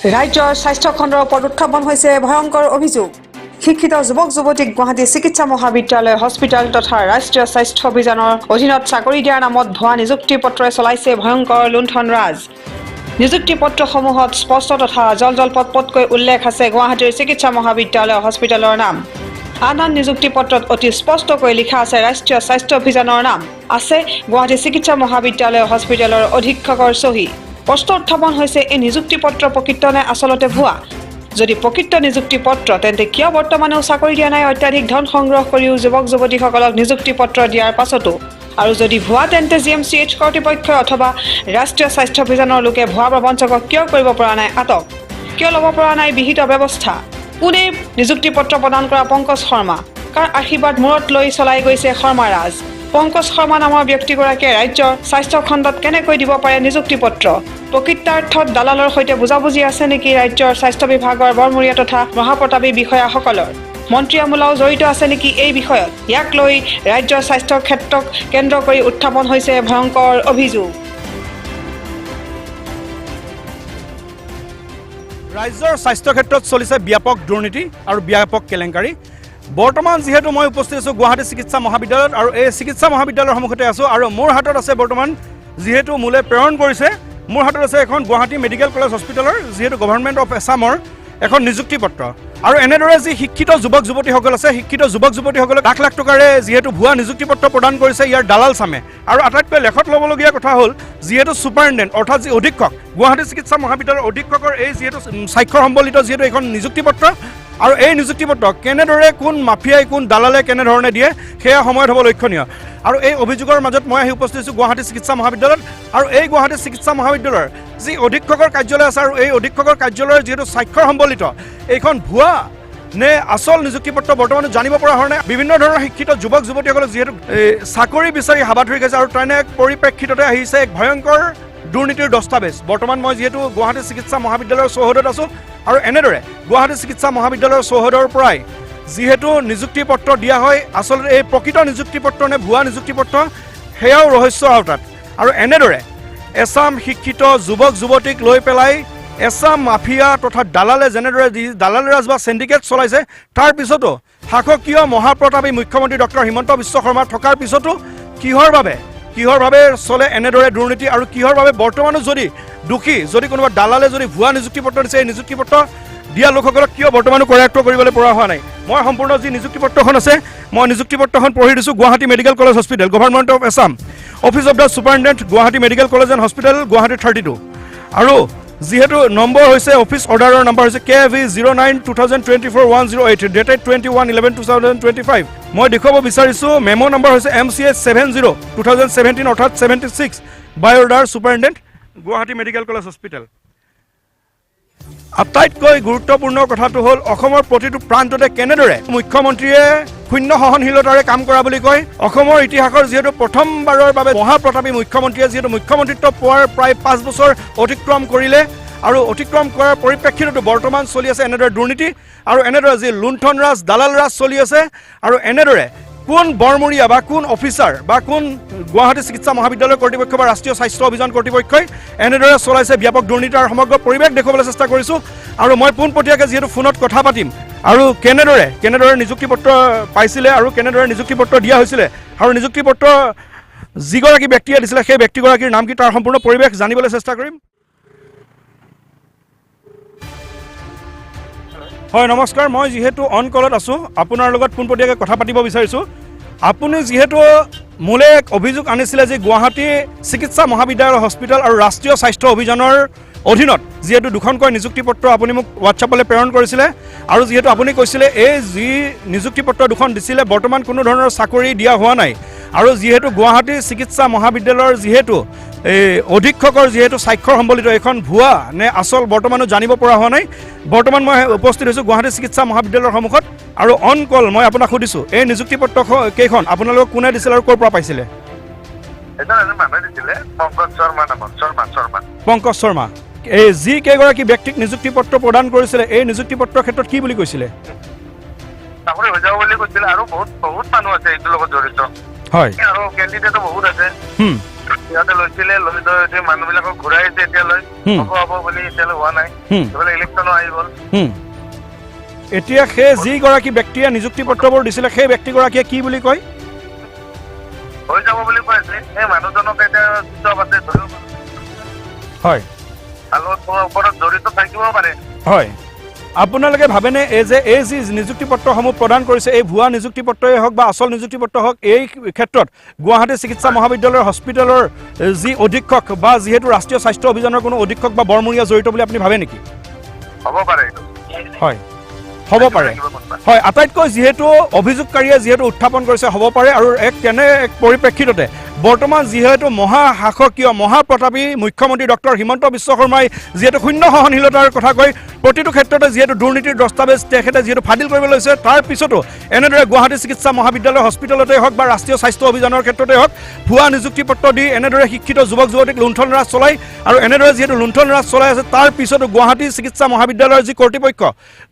ৰাজ্যৰ স্বাস্থ্য খণ্ডৰ ওপৰত উত্থাপন হৈছে ভয়ংকৰ অভিযোগ। শিক্ষিত যুৱক যুৱতীক গুৱাহাটী চিকিৎসা মহাবিদ্যালয় হস্পিটেল তথা ৰাষ্ট্ৰীয় স্বাস্থ্য অভিযানৰ অধীনত চাকৰি দিয়াৰ নামত ভুৱা নিযুক্তি পত্ৰই চলাইছে ভয়ংকৰ লুণ্ঠন ৰাজ। নিযুক্তি পত্ৰসমূহত স্পষ্ট তথা জলপটকৈ উল্লেখ আছে গুৱাহাটীৰ চিকিৎসা মহাবিদ্যালয় হস্পিটেলৰ নাম। আন নিযুক্তি পত্ৰত অতি স্পষ্টকৈ লিখা আছে ৰাষ্ট্ৰীয় স্বাস্থ্য অভিযানৰ নাম, আছে গুৱাহাটী চিকিৎসা মহাবিদ্যালয় হস্পিটেলৰ অধীক্ষকৰ চহী। প্ৰশ্ন উত্থাপন হৈছে এই নিযুক্তি পত্ৰ প্ৰকৃত নে আচলতে ভুৱা? যদি প্ৰকৃত নিযুক্তি পত্ৰ তেন্তে কিয় বৰ্তমানেও চাকৰি দিয়া নাই অত্যাধিক ধন সংগ্ৰহ কৰিও যুৱক যুৱতীসকলক নিযুক্তি পত্ৰ দিয়াৰ পাছতো? আৰু যদি ভুৱা তেন্তে GMCH কৰ্তৃপক্ষই অথবা ৰাষ্ট্ৰীয় স্বাস্থ্য অভিযানৰ লোকে ভুৱা প্ৰবঞ্চকক কিয় কৰিব পৰা নাই আটক? কিয় ল'ব পৰা নাই বিহিত ব্যৱস্থা? কোনে নিযুক্তি পত্ৰ প্ৰদান কৰা পংকজ শৰ্মা? কাৰ আশীৰ্বাদ মূৰত লৈ চলাই গৈছে শৰ্মা ৰাজ? পংকজ শৰ্মা নামৰ ব্যক্তিগৰাকীয়ে ৰাজ্যৰ স্বাস্থ্য খণ্ডত কেনেকৈ দিব পাৰে নিযুক্তি পত্ৰ? প্ৰকৃতাৰ্থত দালালৰ সৈতে বুজাবুজি আছে নেকি ৰাজ্যৰ স্বাস্থ্য বিভাগৰ বৰমূৰীয়া তথা মহাপ্ৰতাপী বিষয়াসকলৰ? মন্ত্ৰী আমোলাও জড়িত আছে নেকি এই বিষয়ত? ইয়াক লৈ ৰাজ্যৰ স্বাস্থ্য ক্ষেত্ৰক কেন্দ্ৰ কৰি উত্থাপন হৈছে ভয়ংকৰ অভিযোগ। ৰাজ্যৰ স্বাস্থ্য ক্ষেত্ৰত চলিছে ব্যাপক দুৰ্নীতি আৰু ব্যাপক কেলেংকাৰী। বৰ্তমান যিহেতু মই উপস্থিত আছোঁ গুৱাহাটী চিকিৎসা মহাবিদ্যালয়ত আৰু এই চিকিৎসা মহাবিদ্যালয়ৰ সন্মুখতে আছোঁ আৰু মোৰ হাতত আছে বৰ্তমান যিহেতু মোলৈ প্ৰেৰণ কৰিছে, মোৰ হাতত আছে এখন গুৱাহাটী মেডিকেল কলেজ হস্পিটেলৰ যিহেতু গভৰ্ণমেণ্ট অফ আছামৰ এখন নিযুক্তি পত্ৰ। আৰু এনেদৰে যি শিক্ষিত যুৱক যুৱতীসকল আছে, শিক্ষিত যুৱক যুৱতীসকলক লাখ লাখ টকাৰে যিহেতু ভুৱা নিযুক্তি পত্ৰ প্ৰদান কৰিছে ইয়াৰ দালাল চামে। আৰু আটাইতকৈ লেখত ল'বলগীয়া কথা হ'ল যিহেতু ছুপাৰিণ্টেণ্ডেণ্ট অৰ্থাৎ যি অধীক্ষক গুৱাহাটী চিকিৎসা মহাবিদ্যালয়ৰ অধীক্ষকৰ এই যিহেতু স্বাক্ষৰ সম্বলিত যিহেতু এখন নিযুক্তি পত্ৰ, আৰু এই নিযুক্তি পত্ৰ কেনেদৰে কোন মাফিয়াই কোন দালালে কেনেধৰণে দিয়ে সেয়া সময়ত হ'ব লক্ষণীয়। আৰু এই অভিযোগৰ মাজত মই আহি উপস্থিত হৈছোঁ গুৱাহাটী চিকিৎসা মহাবিদ্যালয়ত। আৰু এই গুৱাহাটী চিকিৎসা মহাবিদ্যালয়ৰ যি অধীক্ষকৰ কাৰ্যালয় আছে আৰু এই অধীক্ষকৰ কাৰ্যালয়ৰ যিহেতু স্বাক্ষৰ সম্বলিত এইখন ভুৱা নে আচল নিযুক্তি পত্ৰ বৰ্তমান জানিব পৰা হোৱা নাই। বিভিন্ন ধৰণৰ শিক্ষিত যুৱক যুৱতীসকলক যিহেতু চাকৰি বিচাৰি হাবা ধৰি গৈছে আৰু তেনে পৰিপ্ৰেক্ষিততে আহিছে এক ভয়ংকৰ দুৰ্নীতিৰ দস্তাবেজ। বৰ্তমান মই যিহেতু গুৱাহাটী চিকিৎসা মহাবিদ্যালয়ৰ চৌহদত আছোঁ আৰু এনেদৰে গুৱাহাটী চিকিৎসা মহাবিদ্যালয়ৰ চৌহদৰ পৰাই যিহেতু নিযুক্তি পত্ৰ দিয়া হয়, আচলতে এই প্ৰকৃত নিযুক্তি পত্ৰ নে ভুৱা নিযুক্তি পত্ৰ সেয়াও ৰহস্যৰ আওতাত। আৰু এনেদৰে এছাম শিক্ষিত যুৱক যুৱতীক লৈ পেলাই এছাম মাফিয়া তথা দালালে যেনেদৰে দালাল ৰাজ বা চেণ্ডিকেট চলাইছে, তাৰ পিছতো শাসকীয় মহাপ্ৰতাপী মুখ্যমন্ত্ৰী ডক্টৰ হিমন্ত বিশ্ব শৰ্মা থকাৰ পিছতো কিহৰ বাবে চলে এনেদৰে দুৰ্নীতি? আৰু কিহৰ বাবে বৰ্তমানো যদি দোষী যদি কোনোবা দালালে যদি ভুৱা নিযুক্তি পত্ৰ দিছে এই নিযুক্তি পত্ৰ দিয়া লোকসকলক কিয় বৰ্তমানো কৰায়ত্ব কৰিবলৈ পৰা হোৱা নাই? মই সম্পূৰ্ণ যি নিযুক্তি পত্ৰখন আছে মই নিযুক্তি পত্ৰখন পঢ়ি দিছোঁ। Guwahati medical college hospital, government of Assam, office of the superintendent Guwahati medical college and hospital, Guwahati 32। আৰু যিহেতু নম্বৰ হৈছে অফিচ অৰ্ডাৰৰ নম্বৰ হৈছে KV 09/2024-108 ডেটেড 21/11/2025। মই দেখুৱাব বিচাৰিছোঁ মেম' নম্বৰ হৈছে MCH 70/2017 অৰ্থাৎ 76 by order superintendent Guwahati medical college hospital. আটাইতকৈ গুৰুত্বপূৰ্ণ কথাটো হ'ল অসমৰ প্ৰতিটো প্ৰান্ততে কেনেদৰে মুখ্যমন্ত্ৰীয়ে শূন্য সহনশীলতাৰে কাম কৰা বুলি কয়। অসমৰ ইতিহাসৰ যিহেতু প্ৰথমবাৰৰ বাবে মহাপ্ৰতাপী মুখ্যমন্ত্ৰীয়ে যিহেতু মুখ্যমন্ত্ৰীত্ব পোৱাৰ প্ৰায় 5 বছৰ অতিক্ৰম কৰিলে আৰু অতিক্ৰম কৰাৰ পৰিপ্ৰেক্ষিততো বৰ্তমান চলি আছে এনেদৰে দুৰ্নীতি আৰু এনেদৰে যি লুণ্ঠন ৰাজ দালাল ৰাজ চলি আছে। আৰু এনেদৰে কোন বৰমূৰীয়া বা কোন অফিচাৰ বা কোন গুৱাহাটী চিকিৎসা মহাবিদ্যালয় কৰ্তৃপক্ষ বা ৰাষ্ট্ৰীয় স্বাস্থ্য অভিযান কৰ্তৃপক্ষই এনেদৰে চলাইছে ব্যাপক দুৰ্নীতি আৰু সমগ্ৰ পৰিৱেশ দেখুৱাবলৈ চেষ্টা কৰিছোঁ। আৰু মই পোনপটীয়াকৈ যিহেতু ফোনত কথা পাতিম আৰু কেনেদৰে নিযুক্তি পত্ৰ পাইছিলে আৰু কেনেদৰে নিযুক্তি পত্ৰ দিয়া হৈছিলে আৰু নিযুক্তি পত্ৰ যিগৰাকী ব্যক্তিয়ে দিছিলে সেই ব্যক্তিগৰাকীৰ নাম কি তাৰ সম্পূৰ্ণ পৰিৱেশ জানিবলৈ চেষ্টা কৰিম। হয় নমস্কাৰ, মই যিহেতু অন কলত আছোঁ আপোনাৰ লগত পোনপটীয়াকৈ কথা পাতিব বিচাৰিছোঁ। আপুনি যিহেতু মোলৈ এক অভিযোগ আনিছিলে যে গুৱাহাটী চিকিৎসা মহাবিদ্যালয় হস্পিটেল আৰু ৰাষ্ট্ৰীয় স্বাস্থ্য অভিযানৰ অধীনত যিহেতু দুখনকৈ নিযুক্তি পত্ৰ আপুনি মোক হোৱাটছআপলৈ প্ৰেৰণ কৰিছিলে আৰু যিহেতু আপুনি কৈছিলে এই যি নিযুক্তি পত্ৰ দুখন দিছিলে বৰ্তমান কোনো ধৰণৰ চাকৰি দিয়া হোৱা নাই আৰু যিহেতু গুৱাহাটী চিকিৎসা মহাবিদ্যালয়ৰ যিহেতু এই অধীক্ষকৰ যিহেতু স্বাক্ষৰ সম্বলিত এখন ভুৱা নে আচল বৰ্তমানো জানিব পৰা হোৱা নাই। বৰ্তমান মই উপস্থিত হৈছোঁ গুৱাহাটী চিকিৎসা মহাবিদ্যালয়ৰ সন্মুখত আৰু অন কল মই আপোনাক সুধিছোঁ এই নিযুক্তি পত্ৰ কেইখন আপোনালোকক কোনে দিছিলে আৰু ক'ৰ পৰা পাইছিলে? পংকজ শৰ্মা। এই যি কেইগৰাকী ব্যক্তিক নিযুক্তি পত্ৰ প্ৰদান কৰিছিলে এই নিযুক্তি পত্ৰৰ ক্ষেত্ৰত কি বুলি কৈছিলে? হয় আৰু কেণ্ডিডেটো বহুত আছে সিহঁতে লৈছিলে লৈ মানুহবিলাকক ঘূৰাই আছে এতিয়ালৈ হ'ব বুলি এতিয়ালৈ হোৱা নাই এইফালে ইলেকশ্যনো আহি গ'ল এতিয়া সেই যিগৰাকী ব্যক্তিয়ে নিযুক্তি পত্ৰবোৰ দিছিলে সেই ব্যক্তিগৰাকীয়ে কি বুলি কয় হৈ যাব বুলি কৈ আছে সেই মানুহজনক এতিয়া চব আছে ধৰিব হয় আৰু ওপৰত জড়িত থাকিব পাৰে হয় আপোনালোকে ভাবেনে এই যি নিযুক্তি পত্ৰসমূহ প্ৰদান কৰিছে এই ভুৱা নিযুক্তি পত্ৰই হওক বা আচল নিযুক্তি পত্ৰ হওক এই ক্ষেত্ৰত গুৱাহাটী চিকিৎসা মহাবিদ্যালয়ৰ হস্পিটেলৰ যি অধীক্ষক বা যিহেতু ৰাষ্ট্ৰীয় স্বাস্থ্য অভিযানৰ কোনো অধীক্ষক বা বৰমূৰীয়া জড়িত বুলি আপুনি ভাবে নেকি হ'ব পাৰে হয় হ'ব পাৰে হয় আটাইতকৈ যিহেতু অভিযোগকাৰীয়ে যিহেতু উত্থাপন কৰিছে হ'ব পাৰে আৰু তেনে এক পৰিপ্ৰেক্ষিততে বৰ্তমান যিহেতু মহাশাসকীয় মহাপ্ৰতাপী মুখ্যমন্ত্ৰী ডক্টৰ হিমন্ত বিশ্ব শৰ্মাই যিহেতু শূন্য সহনশীলতাৰ কথা কৈ প্ৰতিটো ক্ষেত্ৰতে যিহেতু দুৰ্নীতিৰ দস্তাবেজ তেখেতে যিহেতু ফাদিল কৰিব লৈছে তাৰ পিছতো এনেদৰে গুৱাহাটী চিকিৎসা মহাবিদ্যালয় হস্পিটেলতে হওক বা ৰাষ্ট্ৰীয় স্বাস্থ্য অভিযানৰ ক্ষেত্ৰতে হওক ভুৱা নিযুক্তি পত্ৰ দি এনেদৰে শিক্ষিত যুৱক যুৱতীক লুণ্ঠন ৰাজ চলাই আৰু এনেদৰে যিহেতু লুণ্ঠন ৰাজ চলাই আছে তাৰ পিছতো গুৱাহাটী চিকিৎসা মহাবিদ্যালয়ৰ যি কৰ্তৃপক্ষ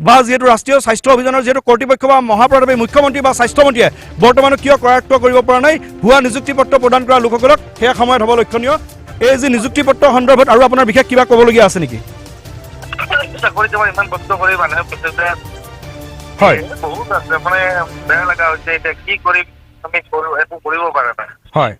বা যিহেতু ৰাষ্ট্ৰীয় স্বাস্থ্য অভিযানৰ যিহেতু কৰ্তৃপক্ষ বা মহাপ্ৰতাপী মুখ্যমন্ত্ৰী বা স্বাস্থ্যমন্ত্ৰীয়ে বৰ্তমানো কিয় কৰায়ত্ব কৰিব পৰা নাই ভুৱা নিযুক্তি পত্ৰ প্ৰদান কৰা লোকসকলক সেই সময়ত হ'ব লক্ষণীয় এই যি নিযুক্তি পত্ৰ সন্দৰ্ভত আৰু আপোনাৰ বিশেষ কিবা ক'বলগীয়া আছে নেকি চাকৰিটো ইমান কষ্ট কৰি মানুহে হয় বহুত আছে মানে বেয়া লগা হৈছে এতিয়া কি কৰিম আমি একো কৰিব পৰা নাই হয়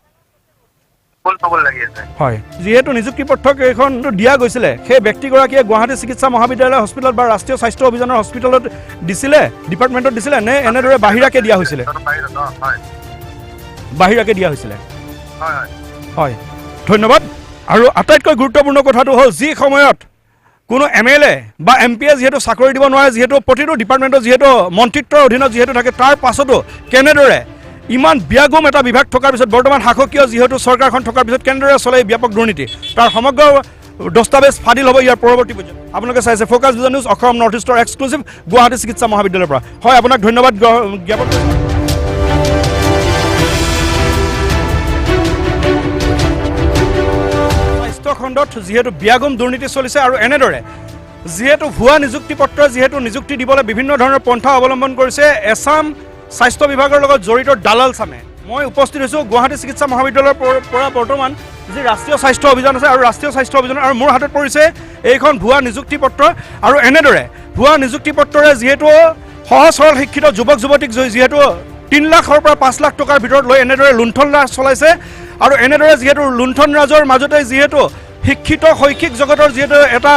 লাগি আছে হয় যিহেতু নিযুক্তি পত্ৰ কেইখন দিয়া গৈছিলে সেই ব্যক্তিগৰাকীয়ে গুৱাহাটী চিকিৎসা মহাবিদ্যালয় হস্পিটেল বা ৰাষ্ট্ৰীয় স্বাস্থ্য অভিযানৰ হস্পিটেলত দিছিলে ডিপাৰ্টমেণ্টত দিছিলে নে এনেদৰে বাহিৰাকে দিয়া হৈছিলে বাহিৰাকে দিয়া হৈছিলে হয় ধন্যবাদ আৰু আটাইতকৈ গুৰুত্বপূৰ্ণ কথাটো হ'ল যি সময়ত কোনো MLA বা MPয়ে যিহেতু চাকৰি দিব নোৱাৰে যিহেতু প্ৰতিটো ডিপাৰ্টমেণ্টত যিহেতু মন্ত্ৰিত্বৰ অধীনত যিহেতু থাকে তাৰ পাছতো কেনেদৰে ইমান ব্যাগম এটা বিভাগ থকাৰ পিছত বৰ্তমান শাসকীয় যিহেতু চৰকাৰখন থকাৰ পিছত কেনেদৰে চলে ব্যাপক দুৰ্নীতি তাৰ সমগ্ৰ দস্তাবেজ ফাদিল হ'ব ইয়াৰ পৰৱৰ্তী পৰ্যায়ত আপোনালোকে চাইছে focus vision news Assam north ইষ্টৰ এক্সক্লুচিভ গুৱাহাটী চিকিৎসা মহাবিদ্যালয়ৰ পৰা হয় আপোনাক ধন্যবাদ জ্ঞাপন কৰিছোঁ স্বাস্থ্য খণ্ডত যিহেতু ব্যাগম দুৰ্নীতি চলিছে আৰু এনেদৰে যিহেতু ভুৱা নিযুক্তি পত্ৰ যিহেতু নিযুক্তি দিবলৈ বিভিন্ন ধৰণৰ পন্থা অৱলম্বন কৰিছে এছাম স্বাস্থ্য বিভাগৰ লগত জড়িত দালাল চামে মই উপস্থিত হৈছোঁ গুৱাহাটী চিকিৎসা মহাবিদ্যালয়ৰ পৰা বৰ্তমান যি ৰাষ্ট্ৰীয় স্বাস্থ্য অভিযান আছে আৰু ৰাষ্ট্ৰীয় স্বাস্থ্য অভিযান আৰু মোৰ হাতত পৰিছে এইখন ভুৱা নিযুক্তি পত্ৰ আৰু এনেদৰে ভুৱা নিযুক্তি পত্ৰৰে যিহেতু সহজ সৰল শিক্ষিত যুৱক যুৱতীক যিহেতু 3 লাখৰ পৰা 5 লাখ টকাৰ ভিতৰত লৈ এনেদৰে লুণ্ঠন ৰাজ চলাইছে আৰু এনেদৰে যিহেতু লুণ্ঠন ৰাজৰ মাজতে যিহেতু শিক্ষিত শৈক্ষিক জগতৰ যিহেতু এটা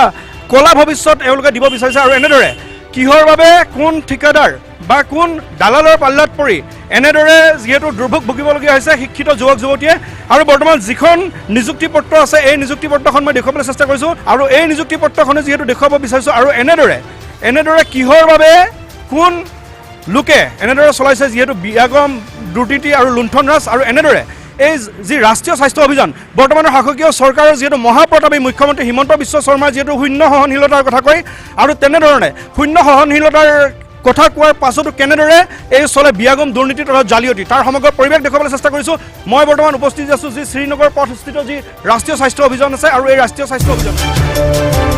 কলা ভৱিষ্যত এওঁলোকে দিব বিচাৰিছে আৰু এনেদৰে কিহৰ বাবে কোন ঠিকাদাৰ বা কোন দালালৰ পাল্লাত পৰি এনেদৰে যিহেতু দুৰ্ভোগ ভুগিবলগীয়া হৈছে শিক্ষিত যুৱক যুৱতীয়ে আৰু বৰ্তমান যিখন নিযুক্তি পত্ৰ আছে এই নিযুক্তি পত্ৰখন মই দেখুৱাবলৈ চেষ্টা কৰিছোঁ আৰু এই নিযুক্তি পত্ৰখনে যিহেতু দেখুৱাব বিচাৰিছোঁ আৰু এনেদৰে কিহৰ বাবে কোন লোকে এনেদৰে চলাইছে যিহেতু ব্যাগম দুৰ্নীতি আৰু লুণ্ঠন ৰাজ আৰু এনেদৰে এই যি ৰাষ্ট্ৰীয় স্বাস্থ্য অভিযান বৰ্তমানৰ শাসকীয় চৰকাৰৰ যিহেতু মহাপ্ৰতাপী মুখ্যমন্ত্ৰী হিমন্ত বিশ্ব শৰ্মাই যিহেতু শূন্য সহনশীলতাৰ কথা কয় আৰু তেনেধৰণে শূন্য সহনশীলতাৰ কথা কোৱাৰ পাছতো কেনেদৰে এই চলে ব্যাগম দুৰ্নীতি তথা জালিয়াতি তাৰ সমগ্ৰ পৰিৱেশ দেখুৱাবলৈ চেষ্টা কৰিছোঁ মই বৰ্তমান উপস্থিত আছোঁ যি শ্ৰীনগৰ পথস্থিত যি ৰাষ্ট্ৰীয় স্বাস্থ্য অভিযান আছে আৰু এই ৰাষ্ট্ৰীয় স্বাস্থ্য অভিযান